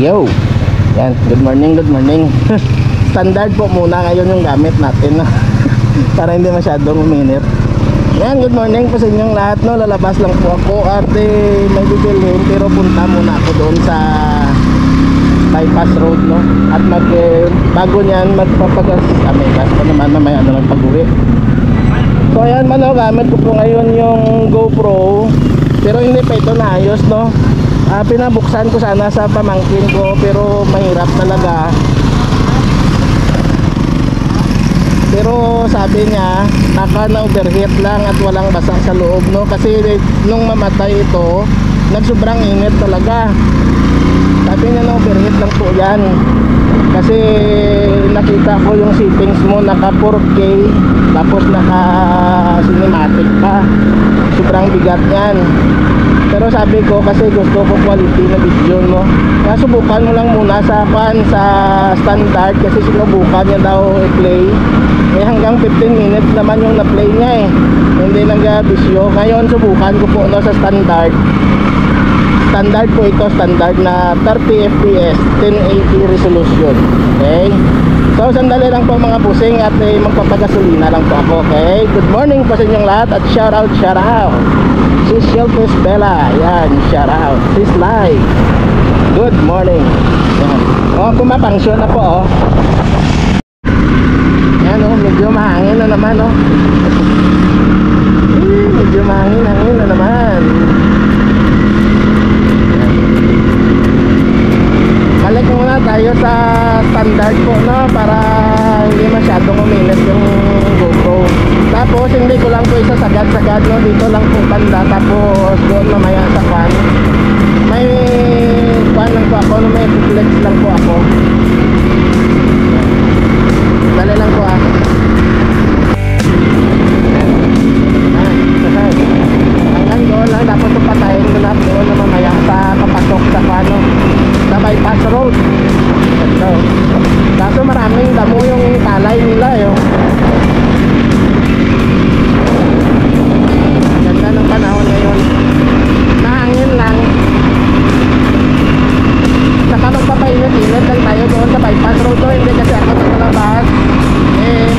Yo! Yan, good morning, good morning. Standard po muna ngayon yung gamit natin, no? Para hindi masyadong uminit. Yan, good morning po sa inyong lahat, no? Lalabas lang po ako at may bibilhin, pero punta muna ako doon sa bypass road, no? At bago niyan magpapagas kami, basta naman mamaya na lang pag-uwi. So ayan man, no? Gamit ko po ngayon yung GoPro, pero hindi pa ito naayos, no? Pinabuksan ko sana sa pamangkin ko, pero mahirap talaga. Pero sabi niya baka na-overheat lang at walang basa sa loob, no? Kasi nung mamatay ito, nagsobrang init talaga. Sabi niya na-overheat lang po yan. Kasi nakita ko yung settings mo naka 4K, tapos naka cinematic pa. Sobrang bigat yan. Pero sabi ko kasi gusto ko quality na video, no? Subukan mo lang muna sa standard, kasi sinubukan niya daw i-play. Hanggang 15 minutes naman yung na-play niya eh. Hindi nag-bisyo. Ngayon subukan ko po, no, sa standard. Standard po ito, standard na 30 fps, 1080 resolution. Okay? So sandali lang po mga pusing at magpapagasolina lang po ako. Okay? Good morning po sa inyong lahat at shout out. Sis Shelfis Bella, yan, shout out. Sis Live, good morning. Yan. Oh, pumapangsyon na po, oh. Yan, oh, medyo mahangin na naman, oh. Medyo mahangin na naman. Balik muna tayo sa standard po, no, para hindi masyadong uminit yung GoPro. Tapos hindi ko lang po isasagad-sagad, no, dito lang po banda, tapos doon mamaya sa fan. May fan lang po ako, no, may flex lang po ako. Dali lang po ako. Hanggang doon lang, tapos patayin ko na doon na mamaya sa kapasok sa fan, no, sa bypass road. So, kaso maraming damo yung talay nila, yun. Ganda ng panahon ngayon, nahangin lang. Saka magpapainit-init lang tayo doon sa bypass road, no? Hindi kasi ako sa labas,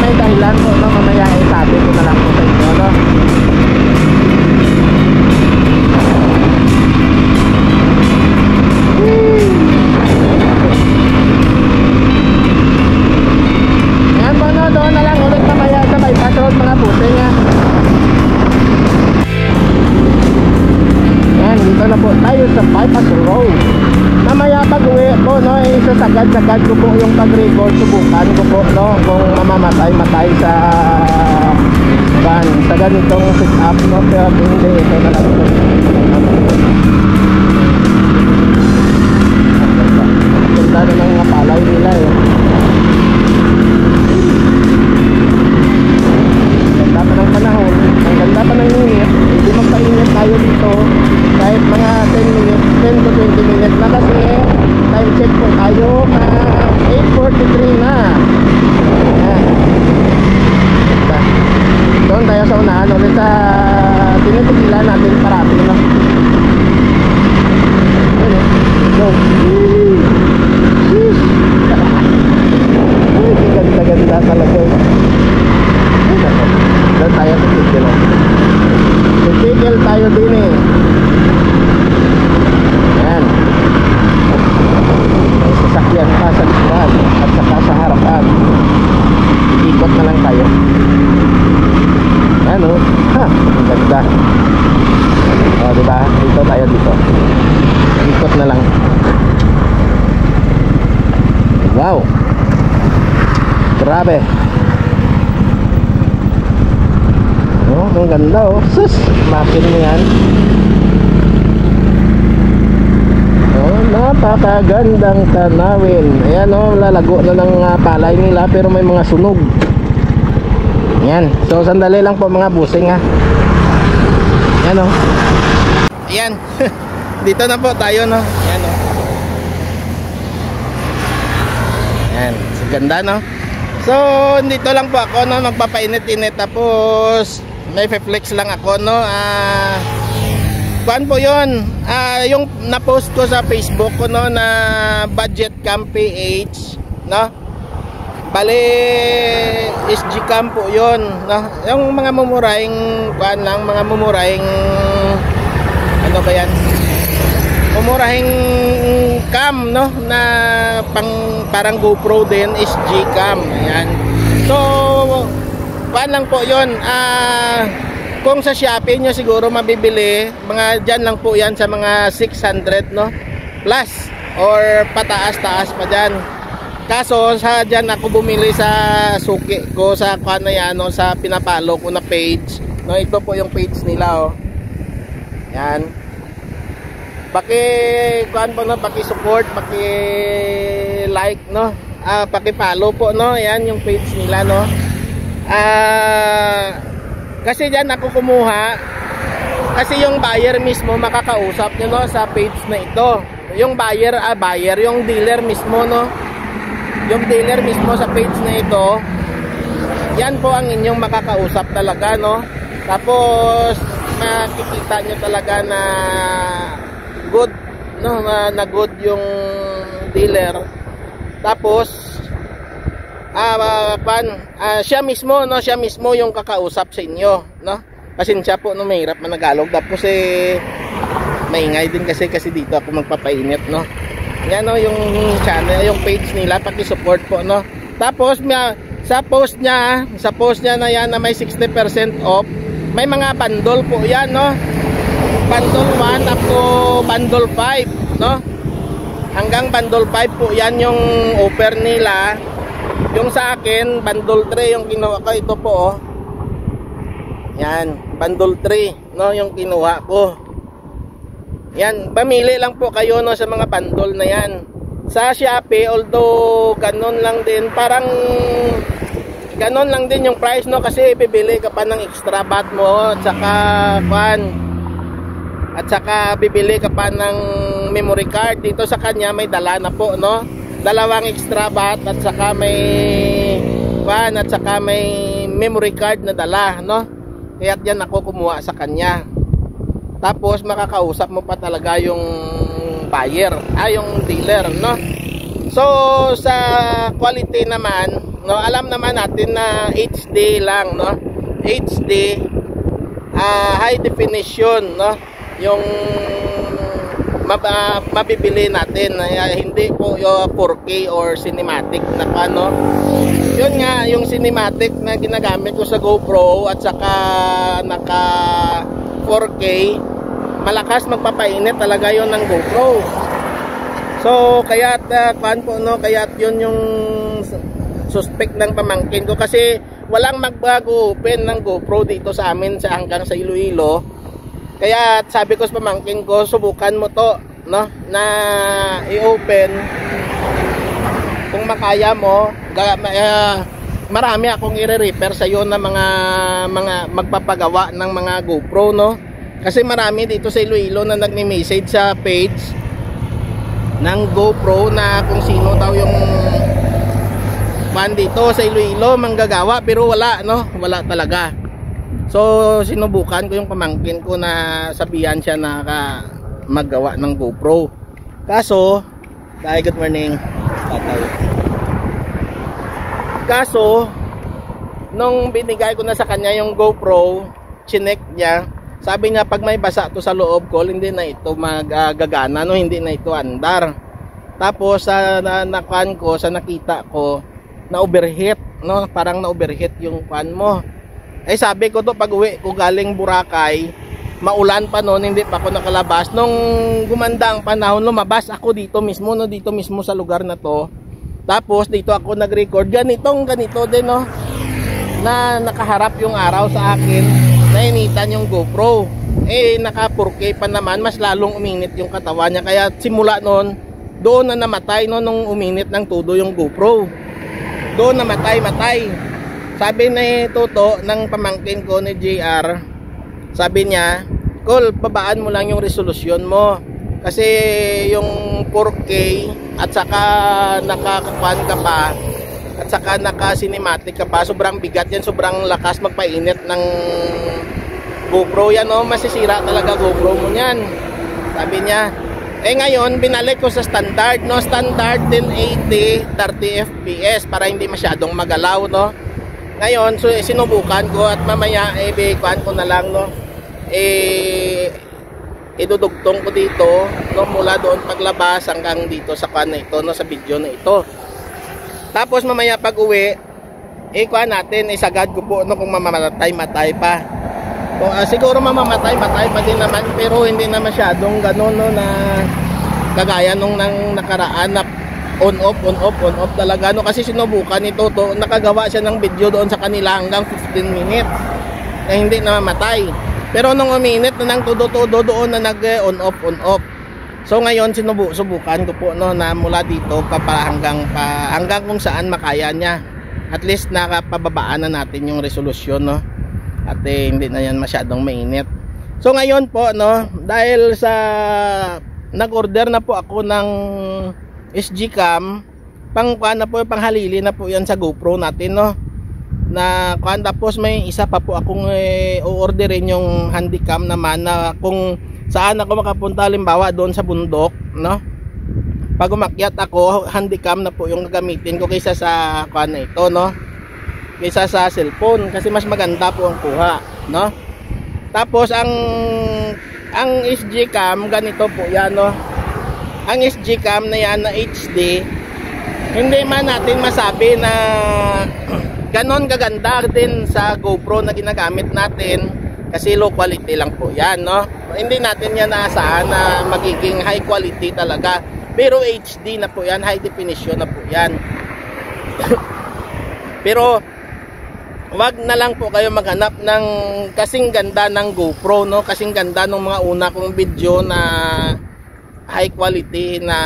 may dahilan po, no? Mamaya sabi ko na lang po sa inyo, no? Ayan po, no? Doon na lang ulit mamaya sa bypass road, mga pusing, ha? Ayan, dito na po tayo sa bypass road. Mamaya pag uwi ko, no, isasagad-sagad ko po yung pag-record. Subukan ko po, no, kung mamamatay sa van sa ganitong sit up, no. Pero hindi, ito na lang po. Ganda na ng mga palay nila, eh. Ganda pa ng panahon, ang ganda pa ng init. Hindi magpainit tayo dito kahit mga 10 minutes, 10 to 20 minutes na, kasi time check po tayo na 8:43 na. Ayan. Doon tayo sa unahan ulit sa tinitigilan natin parati, no? Go. Ganda talaga. Doon tayo titigil, no? Titigil tayo din, eh. Ayan. May sasakyan pa sa likuran at saka sa harapan. Ikot na lang tayo. Ayan, oh. Ha, ang ganda. O, diba? Dito tayo, dito. Ikot na lang. Wow, grabe. Oh, ang ganda, oh. Sus, makin mo yan. Oh, napakagandang tanawin. Ayan, oh, lalago na ng palay nila, pero may mga sunog. Ayan, so sandali lang po mga busing, ha. Ayan, oh. Ayan. Dito na po tayo, no. Ayan, oh. Ayan, so ganda, no. So dito lang po ako, no, magpapainit-init, tapos may flex lang ako, no. kuan po yun, yung na-post ko sa Facebook ko, no, na budget cam PH, no, bali SG cam po yun, no, yung mga mumurahing kuan lang, mga mumurahing ano ba yan, mumurahing cam, no, na parang GoPro din, SG cam, ayan. So kuan lang po yun. Kung sa Shopee nyo siguro mabibili, mga dyan lang po yan sa mga 600, no, plus or pataas-taas pa dyan. Kaso sa dyan ako bumili sa suki ko, sa kuan na yan, no, sa pinapalo ko na page, no, ito po yung page nila, oh. Yan, kuan po, no, paki-support, paki-like, no, paki-follow po, no, yan yung page nila, no. Kasi dyan ako kumuha, kasi yung buyer mismo makakausap nyo, no, sa page na ito. Yung buyer, yung dealer mismo, no, yung dealer mismo sa page na ito, yan po ang inyong makakausap talaga, no. Tapos makikita nyo talaga na good, no, na good yung dealer. Tapos siya mismo, no, siya mismo yung kakausap sa inyo, no. Pasensya po, no, mahirap managalog, tapos maingay din kasi dito ako magpapainit, no. Yan, no, yung channel, yung page nila, paki-support po, no. Tapos sa post niya na yan na may 60% off, may mga bundle po yan, no. Bundle 1 up to bundle 5, no. Hanggang bundle 5 po yan yung offer nila. Yung sa akin, bundle 3 yung kinuha ko. Ito po, oh. Yan, bundle 3, no, yung kinuha ko. Yan, pamili lang po kayo, no, sa mga bundle na yan. Sa Shopee, although ganon lang din, parang ganon lang din yung price, no, kasi bibili ka pa ng extra bat mo, at saka bibili ka pa ng memory card. Dito sa kanya may dala na po, no, dalawang extra bat at saka may memory card na dala, no. Kaya diyan ako kumuha sa kanya. Tapos makakausap mo pa talaga yung buyer, yung dealer, no. So sa quality naman, no, alam naman natin na HD lang, no, HD, high definition, no, yung mabibili natin, hindi po yung 4K or cinematic na paano. Yun nga, yung cinematic na ginagamit ko sa GoPro at saka naka 4K, malakas magpapainit talaga yon ng GoPro. So kaya po, no, kaya yun yung suspect ng pamangkin ko, kasi walang magbago-open ng GoPro dito sa amin hanggang sa Iloilo. Kaya sabi ko sa pamangkin ko, subukan mo to, no, na i-open. Kung makaya mo, marami akong i-repair sa iyo na mga magpapagawa ng mga GoPro, no. Kasi marami dito sa Iloilo na nagme-message sa page ng GoPro na kung sino daw yung fan dito sa Iloilo manggagawa, pero wala, no, wala talaga. So sinubukan ko yung pamangkin ko na sabihan siya na maggawa ng GoPro. Kaso, good morning, tatay. Kaso nung binigay ko na sa kanya yung GoPro, chinek niya, sabi niya pag may basa to sa loob ko, hindi na ito magagana, no, hindi na ito andar. Tapos sa nakuan ko, sa nakita ko, na overheat, no, parang na overheat yung fan mo. Sabi ko to, pag uwi ko galing Boracay, maulan pa noon, hindi pa ako nakalabas. Nung gumanda ang panahon, lumabas ako dito mismo, no, dito mismo sa lugar na to. Tapos dito ako nag-record, ganito din, no, na nakaharap yung araw sa akin, nainitan yung GoPro. Naka 4K pa naman, mas lalong uminit yung katawan niya. Kaya simula noon, doon na namatay, no, nung uminit ng todo yung GoPro. Doon namatay. Sabi ni Toto ng pamangkin ko ni JR, sabi niya, Col, babaan mo lang yung resolusyon mo. Kasi yung 4K at saka nakakuan ka pa, at saka naka cinematic ka pa, sobrang bigat yan, sobrang lakas magpainit ng GoPro yan, no, masisira talaga GoPro mo yan, sabi niya. Ngayon binalik ko sa standard, no, standard 1080 30 fps para hindi masyadong magalaw, no. Ngayon so sinubukan ko at mamaya kuan ko na lang, no, idudugtong ko dito, no, mula doon paglabas hanggang dito sa kuan na ito, no, sa video na ito. Tapos mamaya pag uwi kuan natin, isagad ko po, no, kung mamamatay pa. So, siguro mamamatay pa din naman, pero hindi na masyadong gano'n, no, na kagaya nung nang nakaraan na on off talaga, no, kasi sinubukan ito to, nakagawa siya ng video doon sa kanila hanggang 15 minutes na hindi na mamatay. Pero nung uminit na nang todo doon na nag on off. So ngayon subukan ko po, no, na mula dito hanggang kung saan makaya niya. At least nakapababaan na natin yung resolusyon, no. At hindi na yan masyadong mainit. So ngayon po, no, dahil sa nag-order na po ako ng SG cam, panghalili na po yan sa GoPro natin, no, na kuan. Tapos may isa pa po akong o-orderin yung handycam naman, na kung saan ako makapunta, halimbawa doon sa bundok, no, pag umakyat ako, handycam na po yung gagamitin ko kaysa sa kuan na ito, no, kaysa sa cellphone, kasi mas maganda po ang kuha, no. Tapos ang SG cam ganito po yan, no. Ang SG cam na yan na HD, hindi man natin masabi na ganon kaganda din sa GoPro na ginagamit natin, kasi low quality lang po yan, no. Hindi natin yan naasahan na magiging high quality talaga, pero HD na po yan, high definition na po yan. Pero wag na lang po kayo maghanap ng kasing ganda ng GoPro, no, kasing ganda ng mga una kong video na high quality na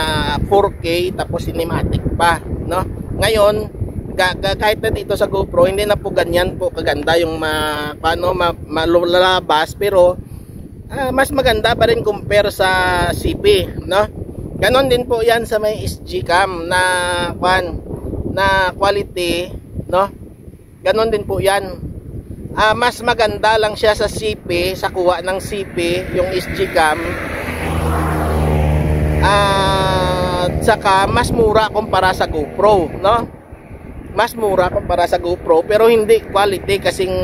4K tapos cinematic pa, no. Ngayon kahit na dito sa GoPro hindi na po ganyan po kaganda yung malalabas, pero mas maganda pa rin compare sa CP, no. Ganon din po yan sa may SG cam na quality, no. Ganon din po yan. Mas maganda lang siya sa CP, sa kuha ng CP, yung SG cam. At saka mas mura kumpara sa GoPro, no? Mas mura kumpara sa GoPro, pero hindi quality kasing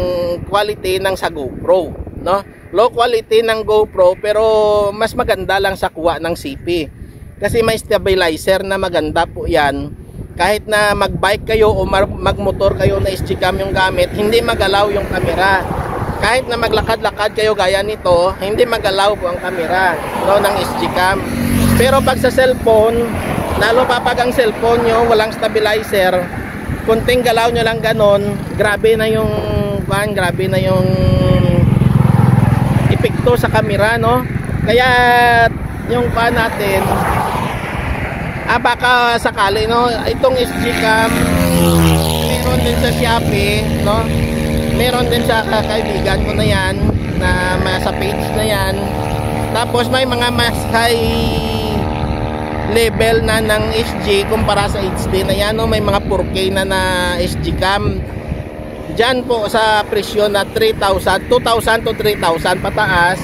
quality ng sa GoPro, no? Low quality ng GoPro, pero mas maganda lang sa kuha ng CP. Kasi may stabilizer na maganda po yan. Kahit na magbike kayo o magmotor kayo na SG cam yung gamit, hindi magalaw yung camera. Kahit na maglakad-lakad kayo gaya nito, hindi magalaw po ang camera, no, ng SG cam. Pero pag sa cellphone, lalo pa pag ang cellphone nyo walang stabilizer, kunting galaw nyo lang ganon, grabe na yung epekto sa camera, no. Kaya yung natin, baka sakali, no, itong SG cam meron din sa Shopee, no, meron din sa kaibigan ko na yan, na sa page na yan. Tapos may mga mas high level na ng SG kumpara sa HD na yan, no. May mga 4K na SG cam dyan po sa presyo na 2,000 to 3,000 pataas.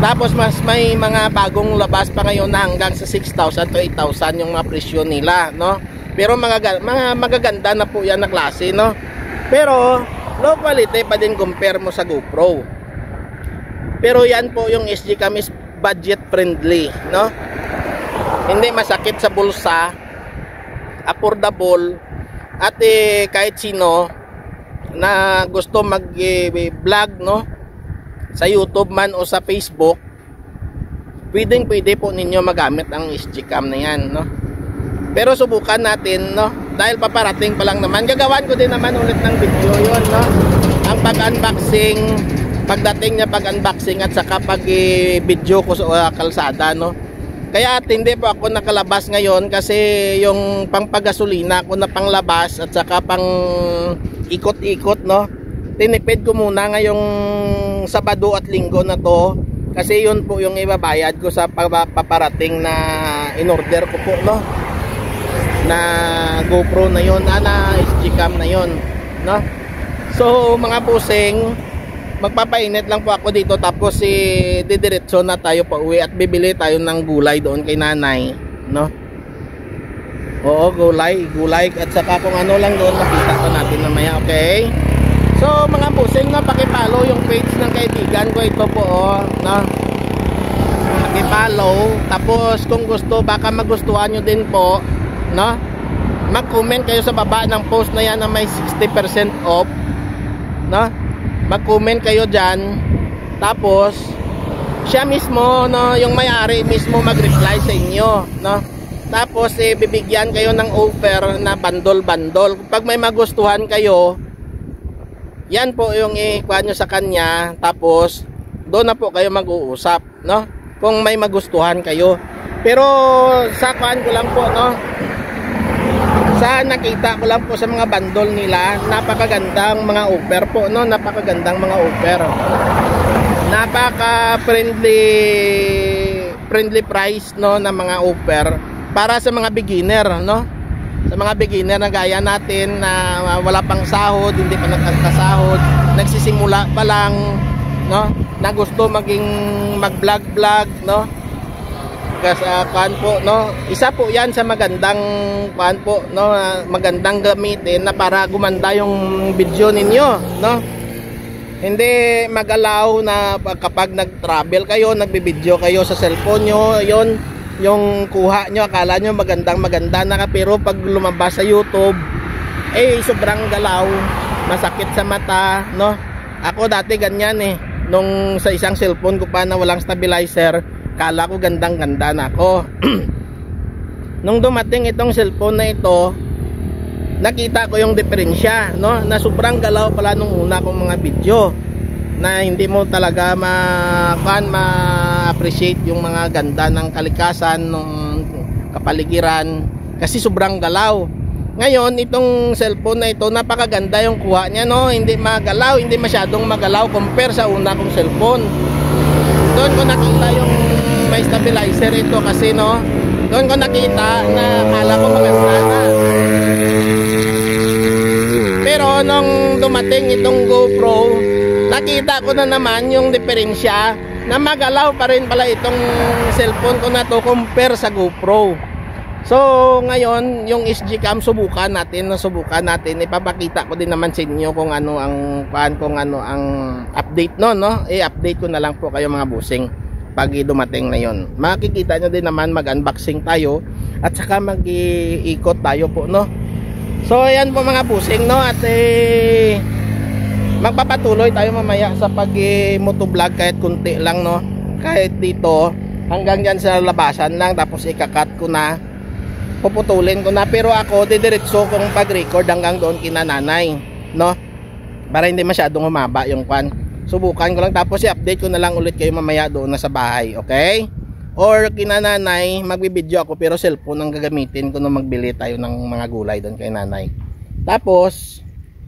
Tapos mas may mga bagong labas pa ngayon na hanggang sa 6,000 to 8,000 yung mga presyo nila, no. Pero mga magaganda na po yan na klase, no. Pero low quality pa din compare mo sa GoPro. Pero yan po yung SG cam is budget friendly, no. Hindi masakit sa bulsa, affordable, at kahit sino na gusto mag-vlog, no, sa YouTube man o sa Facebook, pwede po ninyo magamit ang SG cam na yan, no. Pero subukan natin, no, dahil paparating pa lang naman. Gagawan ko din naman ulit ng video yun, no, ang pag-unboxing, pagdating niya pag-unboxing at saka pag-video ko sa kalsada, no. Kaya hindi po ako nakalabas ngayon kasi yung pangpagasolina ko na panglabas at saka pang ikot-ikot, no, tinipid ko muna ngayong Sabado at Linggo na to, kasi yun po yung ibabayad ko sa paparating na in-order ko po, no, na GoPro na yun, na SG cam na yun, no. So mga pusing, magpapainit lang po ako dito, tapos didiretso na tayo pa uwi at bibili tayo ng gulay doon kay nanay, no? Oo, gulay at saka kung ano lang doon makita ko natin mamaya, okay? So mga busing, no, paki-follow yung page ng kaibigan ko ito po, no? Paki-follow, tapos kung gusto, baka magustuhan nyo din po, no? Mag-comment kayo sa baba ng post na yan na may 60% off, no? Mag-comment kayo dyan, tapos siya mismo, no, yung may-ari mismo mag-reply sa inyo, no? Tapos bibigyan kayo ng offer na bundle. Pag may magustuhan kayo, yan po yung ikuha nyo sa kanya, tapos doon na po kayo mag-uusap, no? Kung may magustuhan kayo. Pero sa kuan ko lang po, no, sa nakita ko lang po sa mga bundle nila, napakagandang mga offer po, no? Napakagandang mga offer. Napaka friendly price, no, na mga offer para sa mga beginner, no? Sa mga beginner na gaya natin na wala pang sahod, hindi pa nagkakasahod, nagsisimula pa lang, no? Na gusto maging mag-vlog, no? Kasi kuan po, no, isa po yan sa magandang kuan po, no, magandang gamitin na para gumanda yung video ninyo, no. Hindi magalaw na kapag nag-travel kayo, nagbi-video kayo sa cellphone nyo, yon yung kuha nyo, akala nyo maganda na, pero pag lumabas sa YouTube, sobrang galaw, masakit sa mata, no. Ako dati ganyan nung sa isang cellphone ko pa na walang stabilizer, kala ko gandang-ganda na ako. Nung dumating itong cellphone na ito, nakita ko yung diferensya, no, na sobrang galaw pala nung una kong mga video, na hindi mo talaga ma-appreciate yung mga ganda ng kalikasan, ng kapaligiran, kasi sobrang galaw. Ngayon, itong cellphone na ito, napakaganda yung kuha niya, no, hindi magalaw, hindi masyadong magalaw compare sa una kong cellphone. Doon ko nakita yung may stabilizer ito kasi, no, doon ko nakita na akala ko maganda na. Pero nung dumating itong GoPro, nakita ko na naman yung diferensya na magalaw pa rin pala itong cellphone ko na to compare sa GoPro. So ngayon yung SG Cam subukan natin, ipapakita ko din naman sa inyo kung ano ang update no, i-update ko na lang po kayo mga busing pag dumating na yon. Makikita nyo din naman, mag-unboxing tayo at saka mag-iikot tayo po, no. So ayan po mga busing, no, at magpapatuloy tayo mamaya sa pag-motovlog kahit kunti lang, no, kahit dito hanggang dyan sa labasan lang, tapos ikakat ko na, puputulin ko na, pero ako didiretso kong pag-record hanggang doon kina nanay, no, para hindi masyadong humaba yung kwan. Subukan ko lang, tapos i-update ko na lang ulit kayo mamaya doon na sa bahay, okay? Or kina nanay, magbibideo ako pero cellphone ang gagamitin ko nung magbili tayo ng mga gulay doon kay nanay. Tapos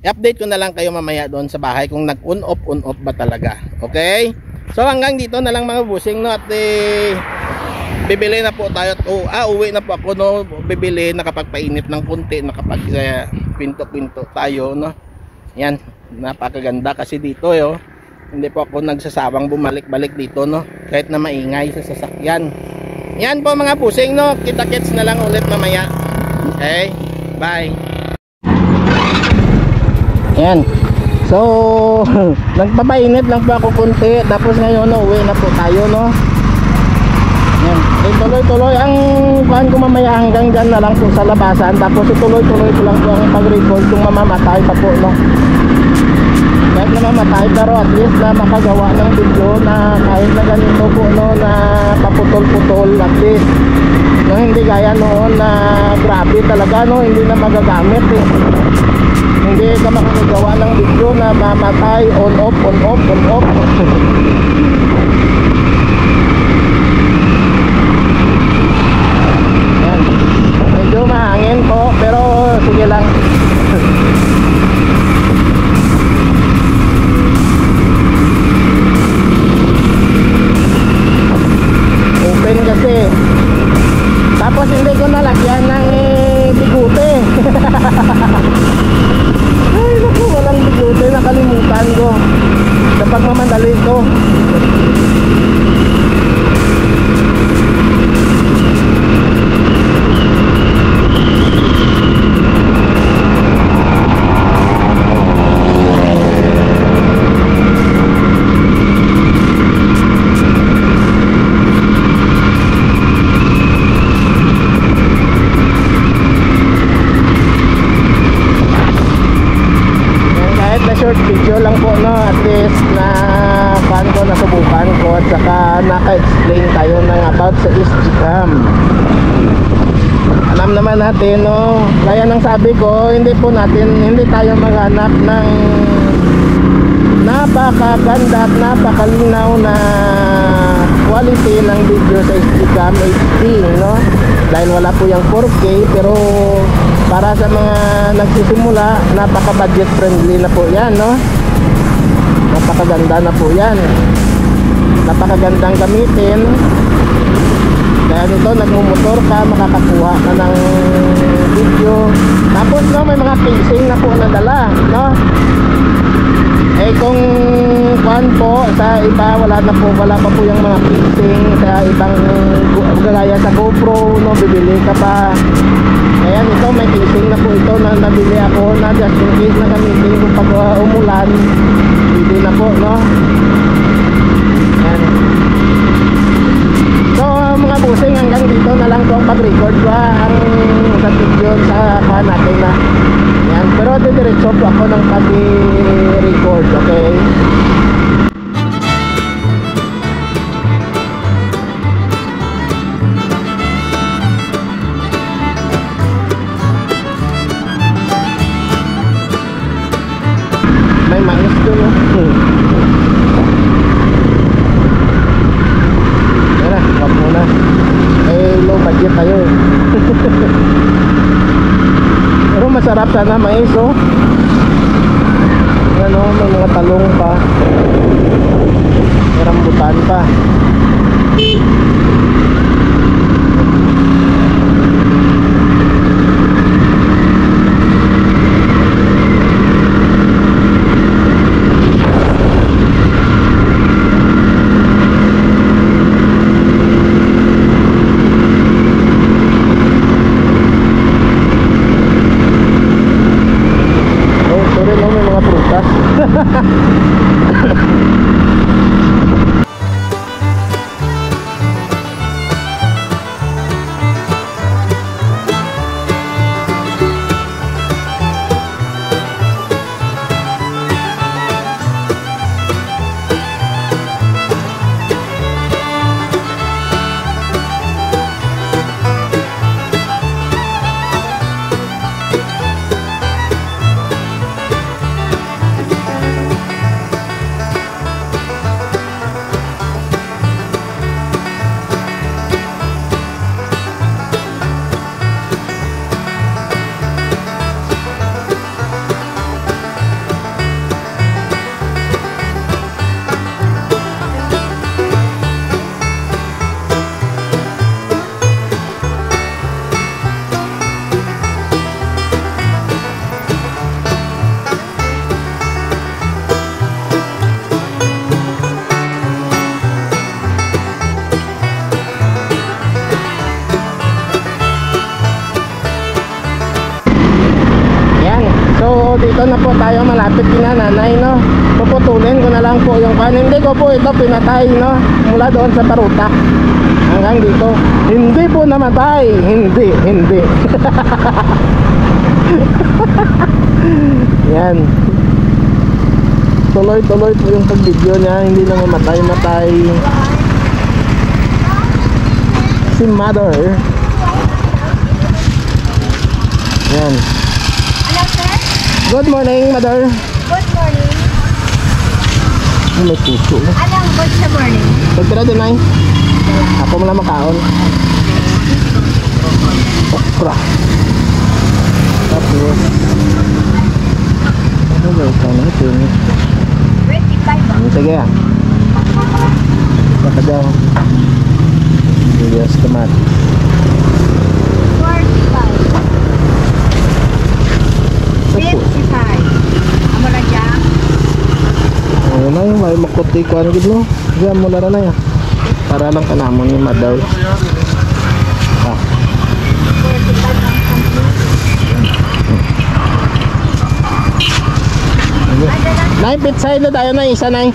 i-update ko na lang kayo mamaya doon sa bahay kung nag-on off ba talaga, okay? So hanggang dito na lang mga busing, no, at bibili na po tayo, uwi na po ako, no, bibili, nakapagpainit ng kunti, nakapag pinto-pinto tayo, no. Yan, napakaganda kasi dito, hindi po ako nagsasawang bumalik-balik dito, no, kahit na maingay sa sasakyan. Yan po mga pusing, no, kita-kits na lang ulit mamaya, okay, bye. Yan, so nagpapainit lang po ako kunti, tapos ngayon uwi na po tayo, no. Yan, tuloy-tuloy ang kuhan ko mamaya hanggang dyan na lang po sa labasan, tapos ituloy-tuloy ko lang po ang pag-record kung mamamatay pa po, no. Kahit na mamatay, pero at least na makagawa ng video na kahit na ganito po, no, na paputol-putol, at least no, hindi gaya noon na grabe talaga, no, hindi na magagamit hindi ka makagawa ng video na mamatay, on off yan, medyo mahangin po pero sige lang. Open kasi, tapos hindi ko nalagyan ng bigute. Ay naku, walang bigute, nakalimutan ko. pagmamadali ko. Short video lang po, no, at least na nasubukan ko at saka naka-explain tayo ng about sa Instagram. Alam naman natin, no, gaya ng sabi ko, hindi tayo maghanap ng napakaganda at napakalinaw na quality ng video sa Instagram HD, no, dahil wala po yung 4K, pero para sa mga nagsisimula, napaka budget friendly na po yan, no? Napakaganda na po yan. Napakagandang gamitin. Kaya nito, nagmumotor ka, makakakuha ka ng video. Tapos, no, may mga casing na po nadala, no? Eh kung kuan po sa iba, wala pa po yung mga casing sa ibang gaya sa GoPro, no, bibili ka pa. Ayan, ito may casing na po ito na nabili ako na just in case na gamitin kung pag umulan, hindi na po, no? Ayan. So mga busing, hanggang dito na lang po ang pag-record ko, ang sa video sa kuha natin na. Ayan, pero didiretso po ako ng pag-record, okay? May mais doon, no? Yan na, wag muna. Eh, low budget tayo eh. Pero masarap sana mais, oh. Yan, oh, may mga talong pa. May rambutan pa. Dito na po tayo, malapit kina nanay, no. Puputulin ko na lang po yung pan. Hindi ko po ito pinatay, no, mula doon sa parutak hanggang dito. Hindi po namatay. Hindi yan, tuloy po yung pag-video niya. Hindi na mamatay si mother. Yan. Good morning, mother. Good morning. May puso. Anong good sa morning? Pagpira din ay. Ako mo lang makaon. Okra. Tapos ano ba ito natin? 25. Sige ah. Baka daw. Bilis tomat. 45. 55. Amo na dyan? Ano na yung may takot ikuan gid no. Diyan mo lara na ya. Para lang kanamon ni madaw. Ah. Nay, pizza ito tayo na isa nay.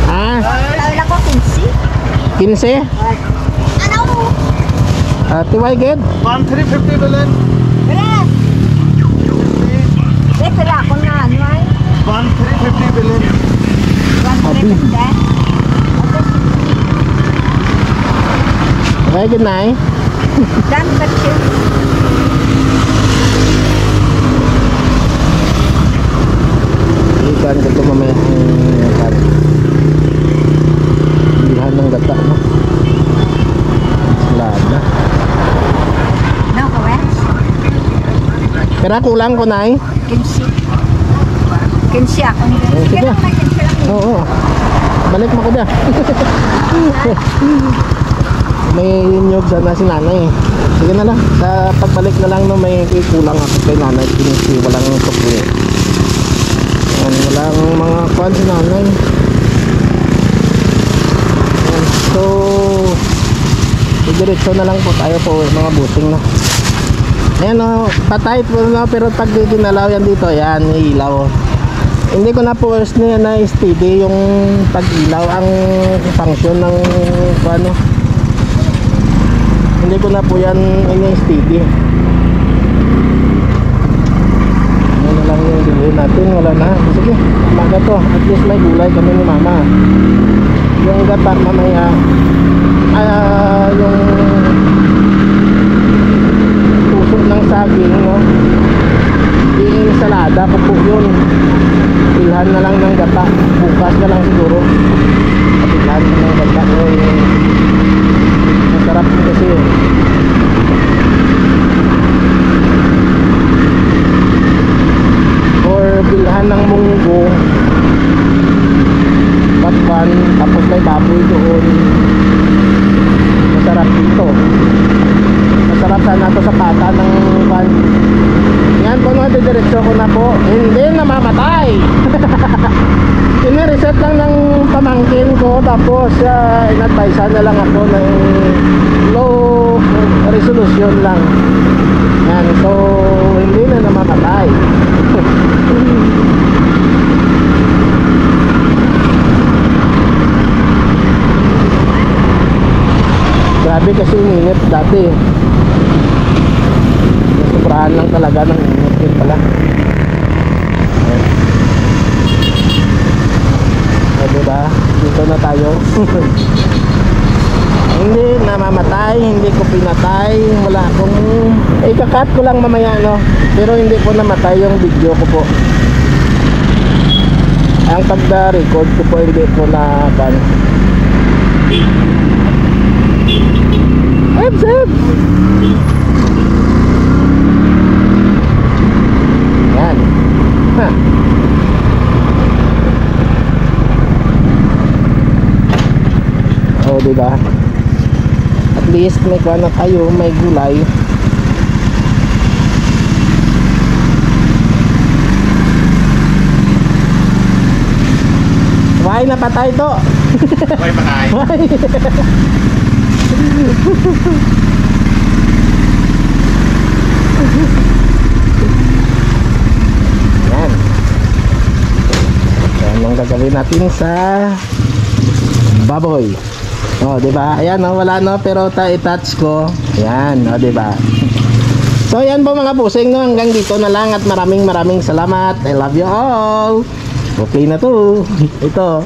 Ah, Wala ko 15. 15. Ano? Tiway gid. 1350 bilhin. Wala. Wala ako na ano ay. 1350 bilhin. 150. Okay gid nay. Dan kecil. Ikan gitu mamaya kan. Bilihan ng gata no. Lada. No, kawes. Pero kulang ko nay. 15. 15 ako. Oh, sige. Sige lang, may 15 lang. Oo. Balik mo ko dia. May nyog sana si nanay. Sige na lang. Sa pagbalik na lang no may kulang ako kay nanay. Kinisi walang sukli. Walang mga kwan si nanay. Ayan, so diretso na lang po tayo po mga busing na. Ayan o, patay po na pero pag ginalaw yan dito, yan, ilaw. Hindi ko na po na steady yung pag-ilaw ang function ng ano. Hindi ko na po yan ini-steady. Ano na lang yung bilhin natin, wala na. Sige, umaga to. At least may gulay kami ni mama. Yung gata mamaya, yung puso ng saging, no? Yung salada ko po yun. Ilhan na lang ng gata. Bukas na lang siguro. Ilhan na ng gata. Masarap po kasi yun. Or bilhan ng munggo. Patpan. Tapos may baboy doon. Masarap dito. Masarap sana ito sa pata ng pan. Yan po no, diretso ko na po. Hindi namamatay. Ini-reset lang ng pamangkin ko. Tapos in-advise na lang ako ng low resolution lang. Yan, so hindi na namamatay. Grabe kasi init dati. Sobrahan lang talaga ng init yun pala. O diba? Dito na tayo. Hindi namamatay, hindi ko pinatay. Wala akong ikakat ko lang mamaya no. Pero hindi po namatay yung video ko po. Ang pagda-record ko po hindi po na pan. Sip! Yan. Ha. Oh, diba? At least may kuha na tayo, may gulay. Why napatay to? Why patay? Why? Yan. Yan ang gagawin natin sa baboy. Oh, 'di ba? Ayan, oh, wala no, pero i-touch ko. Ayan, oh, 'di ba? So, yan po mga pusing no, hanggang dito na lang at maraming salamat. I love you all. Okay na to. Ito.